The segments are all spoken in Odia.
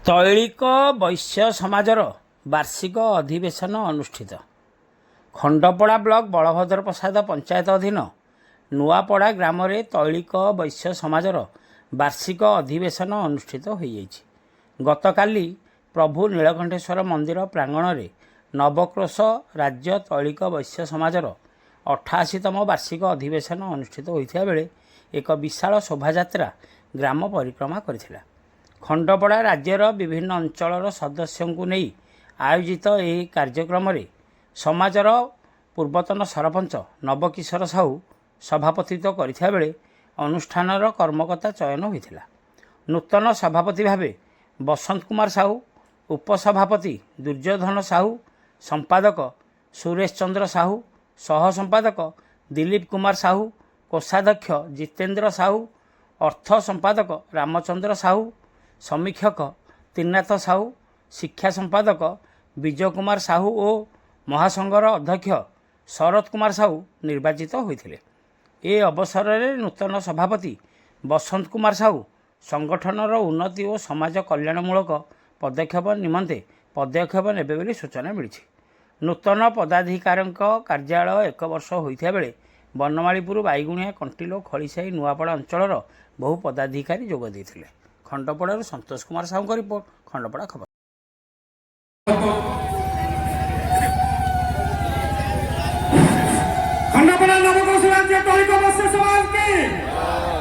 ତୈଳିକ ବୈଶ୍ୟ ସମାଜର ବାର୍ଷିକ ଅଧିବେଶନ ଅନୁଷ୍ଠିତ। ଖଣ୍ଡପଡ଼ା ବ୍ଲକ ବଳଭଦ୍ର ପ୍ରସାଦ ପଞ୍ଚାୟତ ଅଧୀନ ନୂଆପଡ଼ା ଗ୍ରାମରେ ତୈଳିକ ବୈଶ୍ୟ ସମାଜର ବାର୍ଷିକ ଅଧିବେଶନ ଅନୁଷ୍ଠିତ ହୋଇଯାଇଛି। ଗତକାଲି ପ୍ରଭୁ ନୀଳକଣ୍ଠେଶ୍ୱର ମନ୍ଦିର ପ୍ରାଙ୍ଗଣରେ ନବକ୍ରୋଶ ରାଜ୍ୟ ତୈଳିକ ବୈଶ୍ୟ ସମାଜର 88ତମ ବାର୍ଷିକ ଅଧିବେଶନ ଅନୁଷ୍ଠିତ ହୋଇଥିବା ବେଳେ ଏକ ବିଶାଳ ଶୋଭାଯାତ୍ରା ଗ୍ରାମ ପରିକ୍ରମା କରିଥିଲା। ଖଣ୍ଡପଡ଼ା ରାଜ୍ୟର ବିଭିନ୍ନ ଅଞ୍ଚଳର ସଦସ୍ୟଙ୍କୁ ନେଇ ଆୟୋଜିତ ଏହି କାର୍ଯ୍ୟକ୍ରମରେ ସମାଜର ପୂର୍ବତନ ସରପଞ୍ଚ ନବକିଶୋର ସାହୁ ସଭାପତିତ୍ୱ କରିଥିବା ବେଳେ ଅନୁଷ୍ଠାନର କର୍ମକର୍ତ୍ତା ଚୟନ ହୋଇଥିଲା। ନୂତନ ସଭାପତି ଭାବେ ବସନ୍ତ କୁମାର ସାହୁ, ଉପସଭାପତି ଦୁର୍ଯ୍ୟୋଧନ ସାହୁ, ସମ୍ପାଦକ ସୁରେଶ ଚନ୍ଦ୍ର ସାହୁ, ସହ ସମ୍ପାଦକ ଦିଲ୍ଲୀପ କୁମାର ସାହୁ, କୋଷାଧ୍ୟକ୍ଷ ଜିତେନ୍ଦ୍ର ସାହୁ, ଅର୍ଥ ସମ୍ପାଦକ ରାମଚନ୍ଦ୍ର ସାହୁ, ସମୀକ୍ଷକ ତ୍ରିନାଥ ସାହୁ, ଶିକ୍ଷା ସମ୍ପାଦକ ବିଜୟ କୁମାର ସାହୁ ଓ ମହାସଂଘର ଅଧ୍ୟକ୍ଷ ଶରତ କୁମାର ସାହୁ ନିର୍ବାଚିତ ହୋଇଥିଲେ। ଏ ଅବସରରେ ନୂତନ ସଭାପତି ବସନ୍ତ କୁମାର ସାହୁ ସଂଗଠନର ଉନ୍ନତି ଓ ସମାଜ କଲ୍ୟାଣମୂଳକ ପଦକ୍ଷେପ ନିମନ୍ତେ ପଦକ୍ଷେପ ନେବେ ବୋଲି ସୂଚନା ମିଳିଛି। ନୂତନ ପଦାଧିକାରୀଙ୍କ କାର୍ଯ୍ୟାଳୟ 1 ବର୍ଷ ହୋଇଥିବା ବେଳେ ବନମାଳୀପୁର, ବାଇଗୁଣିଆ, କଣ୍ଟିଲୋ, ଖଳିସାହି, ନୂଆପଡ଼ା ଅଞ୍ଚଳର ବହୁ ପଦାଧିକାରୀ ଯୋଗ ଦେଇଥିଲେ। ଖଣ୍ଡପଡ଼ାରୁ ସନ୍ତୋଷ କୁମାର ସାହୁଙ୍କ ରିପୋର୍ଟ, ଖଣ୍ଡପଡ଼ା ଖବର। खंडपड़ा नवकोश राज्य तौलिक बस्य समाज की,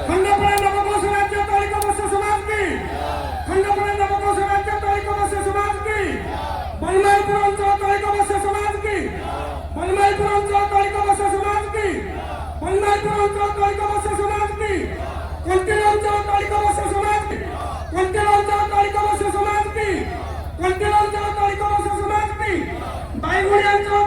खंडपड़ा नवकोश राज्य तौलिक बस्य समाज की, खंडपड़ा नवकोश राज्य तौलिक बस्य समाज की, बनमालपुर अंचल तौलिक बस्य समाज की, बनमालपुर अंचल तौलिक बस्य समाज की, बनमालपुर अंचल तौलिक बस्य समाज की, कंटिल अंचल तौलिक बस्य समाज की, कंटिल अंचल तौलिक बस्य समाज की, कंटिल अंचल तौलिक बस्य समाज की, बाईगुड़ी अंचल